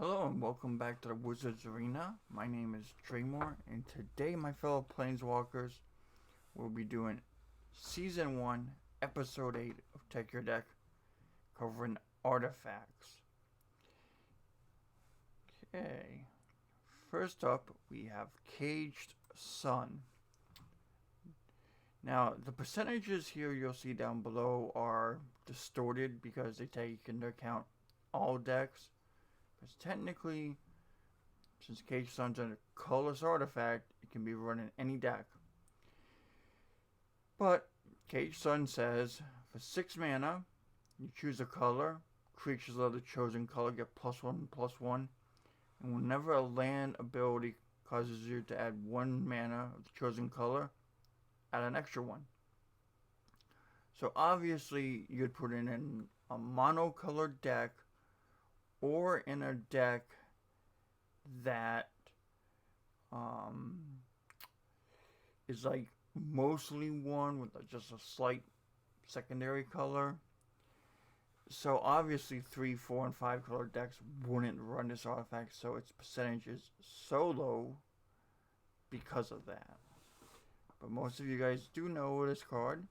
Hello and welcome back to the Wizards Arena. My name is Draymore, and today, my fellow Planeswalkers, will be doing Season 1, Episode 8 of Tech Your Deck, covering artifacts. Okay, first up, we have Caged Sun. Now, the percentages here you'll see down below are distorted because they take into account all decks. Because technically, since Caged Sun's a colorless artifact, it can be run in any deck. But Caged Sun says, for 6 mana, you choose a color, creatures of the chosen color get +1/+1, and whenever a land ability causes you to add 1 mana of the chosen color, add an extra 1. So obviously, you'd put it in a monocolored deck, or in a deck that is like mostly one with just a slight secondary color. So obviously 3, 4, and 5 color decks wouldn't run this artifact, so its percentage is so low because of that. But most of you guys do know this card.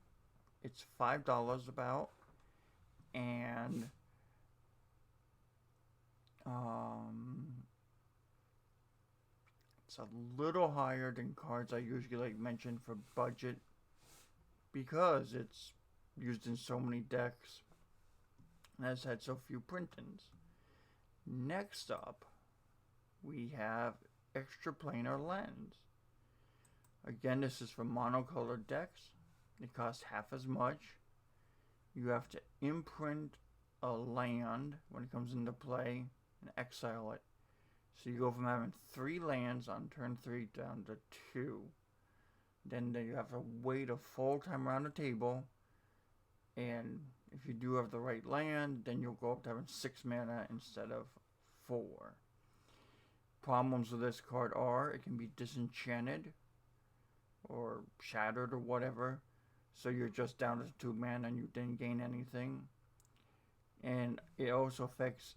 It's $5 about, and it's a little higher than cards I usually mention for budget because it's used in so many decks and has had so few printings. Next up, we have Extra Planar Lens. Again, this is for monocolored decks. It costs half as much. You have to imprint a land when it comes into play and exile it. So you go from having 3 lands on turn 3 down to 2. Then you have to wait a full time around the table. And if you do have the right land, then you'll go up to having 6 mana instead of 4. Problems with this card are it can be disenchanted or shattered or whatever. So you're just down to 2 mana and you didn't gain anything. And it also affects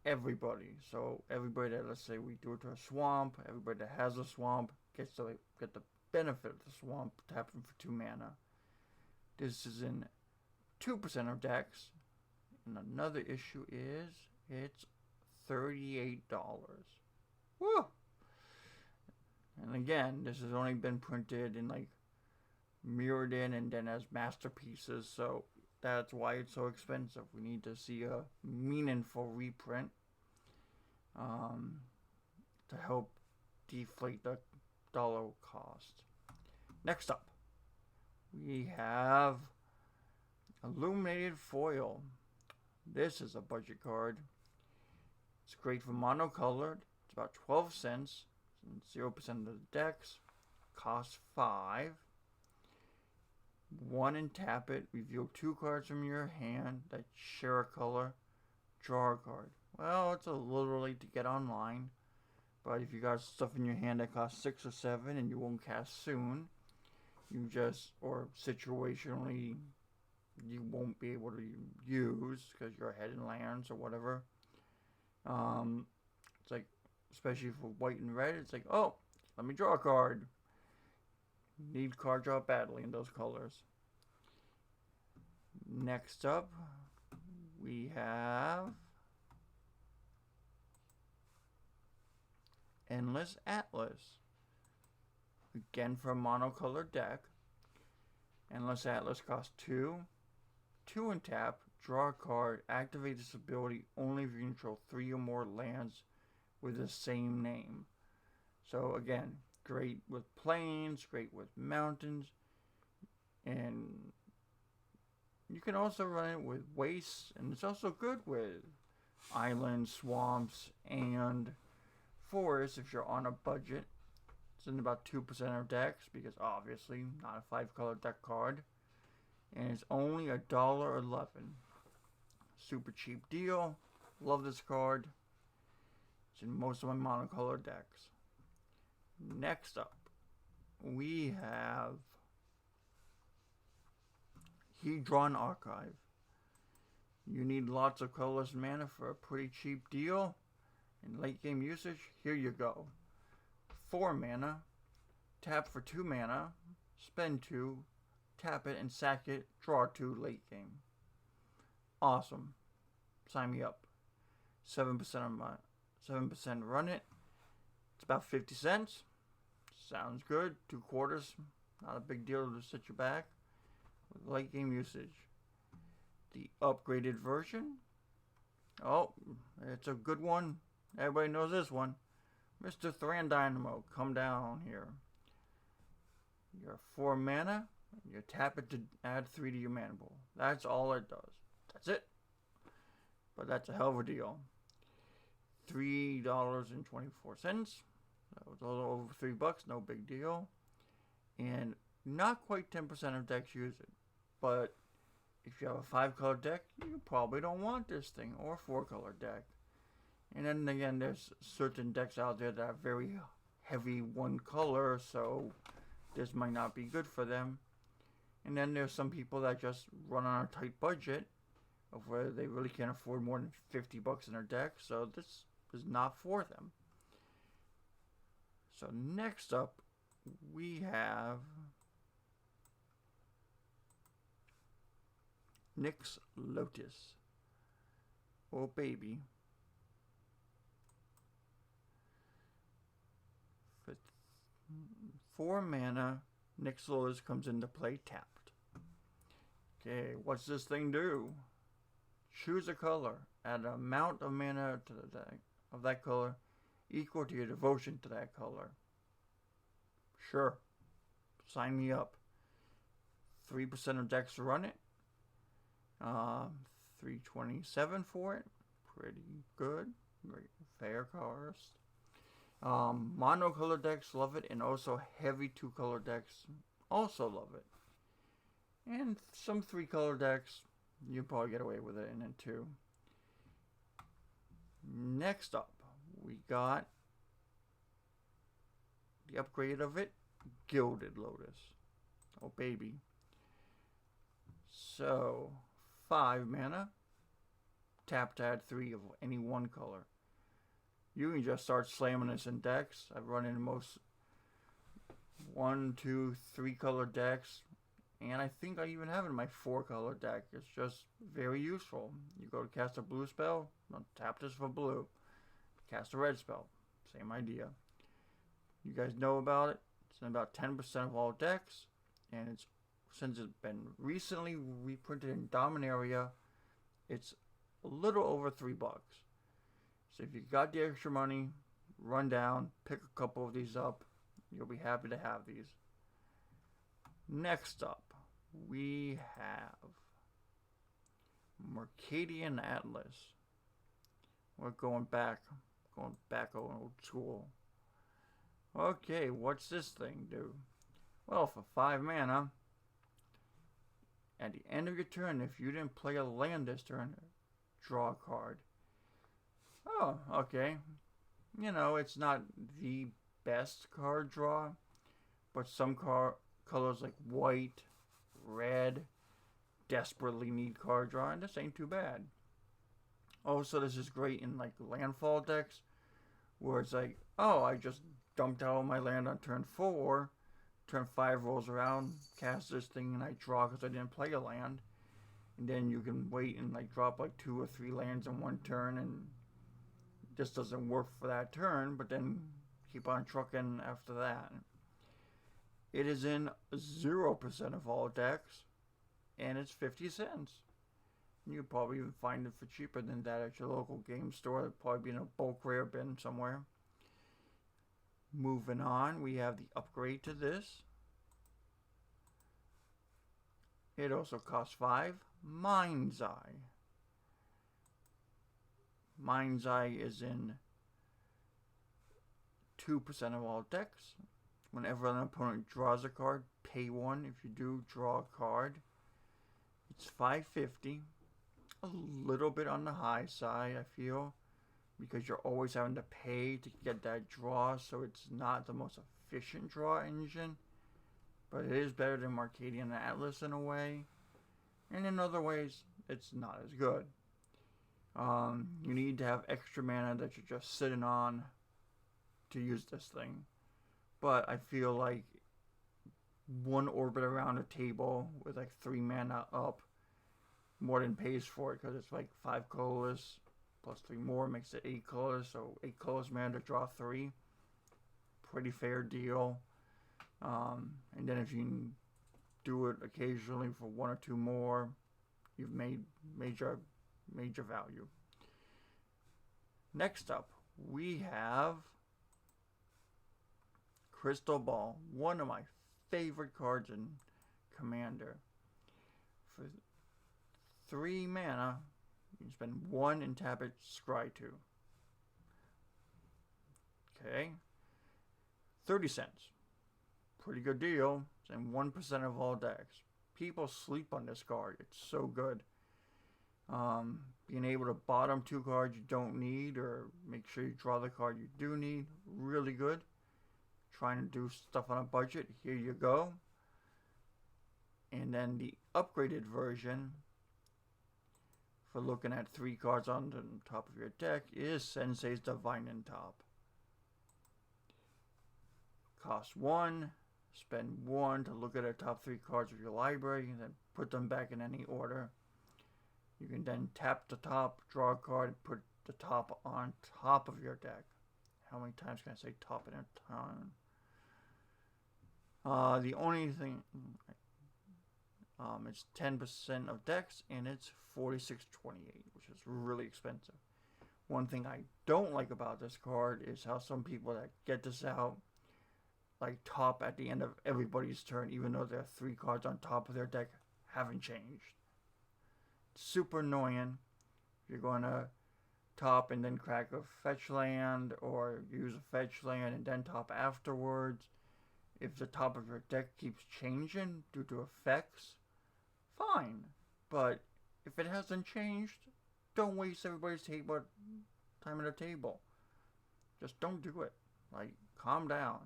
everybody. So everybody that, let's say we do it to a swamp, everybody that has a swamp gets to get the benefit of the swamp tapping for 2 mana. This is in 2% of decks. And another issue is it's $38. Woo! And again, this has only been printed in like mirrored in and then as masterpieces, so that's why it's so expensive. We need to see a meaningful reprint to help deflate the dollar cost. Next up, we have Illuminated Foil. This is a budget card. It's great for monocolored. It's about 12 cents. 0% of the decks. Costs 5. 1 and tap it. Reveal 2 cards from your hand that share a color. Draw a card. Well, it's a little late to get online, but if you got stuff in your hand that costs 6 or 7 and you won't cast soon, you just, or situationally, you won't be able to use because you're ahead in lands or whatever. It's like, especially for white and red, it's like, oh, let me draw a card. Need card draw badly in those colors. Next up, we have Endless Atlas. Again, for a monocolored deck. Endless Atlas costs 2. 2 and tap. Draw a card. Activate this ability only if you control 3 or more lands with the same name. So again, great with plains, great with mountains, and you can also run it with wastes, and it's also good with islands, swamps, and forests if you're on a budget. It's in about 2% of decks because obviously not a 5-color deck card, and it's only $1.11. Super cheap deal. Love this card. It's in most of my monocolor decks. Next up, we have Hedron Archive. You need lots of colorless mana for a pretty cheap deal. In late game usage, here you go. 4 mana, tap for 2 mana, spend 2, tap it and sack it, draw 2 late game. Awesome. Sign me up. 7% on my 7% run it. It's about 50 cents. Sounds good. 2/4. Not a big deal to set you back. With late game usage. The upgraded version. Oh, it's a good one. Everybody knows this one. Mr. Thran Dynamo, come down here. You're 4 mana. You tap it to add 3 to your mana pool. That's all it does. That's it. But that's a hell of a deal. $3.24. That was a little over $3. No big deal. And not quite 10% of decks use it. But if you have a 5-color deck, you probably don't want this thing. Or a 4-color deck. And then again, there's certain decks out there that are very heavy 1 color, so this might not be good for them. And then there's some people that just run on a tight budget of where they really can't afford more than $50 in their deck, so this is not for them. So next up, we have Nyx Lotus. Oh baby. For 4 mana, Nyx Lotus comes into play tapped. Okay, what's this thing do? Choose a color. Add an amount of mana to the deck of that color equal to your devotion to that color. Sure. Sign me up. 3% of decks run it. $3.27 for it. Pretty good. Very fair cost. Monocolor decks love it, and also heavy 2-color decks also love it. And some 3-color decks, you probably get away with it in it too. Next up, we got the upgrade of it, Gilded Lotus. Oh baby. So, 5 mana, tap to add 3 of any 1 color. You can just start slamming this in decks. I've run in most 1, 2, 3-color decks. And I think I even have it in my 4-color deck. It's just very useful. You go to cast a blue spell, tap this for blue. Cast a red spell, same idea. You guys know about it. It's in about 10% of all decks. And it's since it's been recently reprinted in Dominaria, it's a little over $3. So if you got the extra money, run down, pick a couple of these up. You'll be happy to have these. Next up, we have Mercadian Atlas. We're going back old school. Okay, what's this thing do? Well, for 5 mana, at the end of your turn, if you didn't play a land this turn, draw a card. Oh, okay. You know, it's not the best card draw, but some colors like white, red, desperately need card draw, and this ain't too bad. Also, this is great in like landfall decks, where it's like, oh, I just dumped out all my land on turn 4, turn 5 rolls around, cast this thing, and I draw because I didn't play a land. And then you can wait and like drop like 2 or 3 lands in one turn, and this doesn't work for that turn, but then keep on trucking after that. It is in 0% of all decks, and it's 50 cents. You could probably even find it for cheaper than that at your local game store. It'll probably be in a bulk rare bin somewhere. Moving on, we have the upgrade to this. It also costs 5. Mind's Eye. Mind's Eye is in 2% of all decks. Whenever an opponent draws a card, pay 1. If you do draw a card, it's $5.50. A little bit on the high side, I feel, because you're always having to pay to get that draw, so it's not the most efficient draw engine. But it is better than Mercadian Atlas in a way, and in other ways, it's not as good. You need to have extra mana that you're just sitting on to use this thing. But I feel like one orbit around a table with like 3 mana up more than pays for it, because it's like 5 colorless plus 3 more makes it 8 colors, so 8 colors mana to draw 3. Pretty fair deal. And then if you do it occasionally for 1 or 2 more, you've made major value. Next up, we have Crystal Ball, one of my favorite cards in Commander. For 3 mana, you can spend 1 and tap it, scry 2. Okay. 30 cents. Pretty good deal. And 1% of all decks. People sleep on this card. It's so good. Being able to bottom 2 cards you don't need, or make sure you draw the card you do need, really good. Trying to do stuff on a budget, here you go. And then the upgraded version, for looking at 3 cards on the top of your deck, is Senseis Divine in top. Cost 1, spend 1 to look at the top 3 cards of your library, and then put them back in any order. You can then tap the top, draw a card, and put the top on top of your deck. How many times can I say top in a time? The only thing, it's 10% of decks, and it's $46.28, which is really expensive. One thing I don't like about this card is how some people that get this out like top at the end of everybody's turn, even though there are 3 cards on top of their deck haven't changed. Super annoying. You're going to top and then crack a fetch land, or use a fetch land and then top afterwards. If the top of your deck keeps changing due to effects, fine. But if it hasn't changed, don't waste everybody's time at the table. Just don't do it. Like, calm down.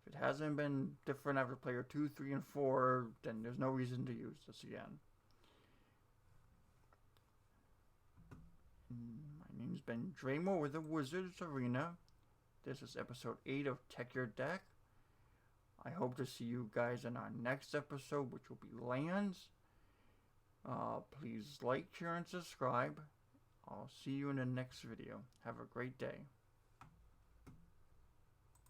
If it hasn't been different after player 2, 3, and 4, then there's no reason to use this again. My name's Ben Dramo with the Wizards Arena. This is episode 8 of Tech Your Deck. I hope to see you guys in our next episode, which will be Lands. Please like, share, and subscribe. I'll see you in the next video. Have a great day.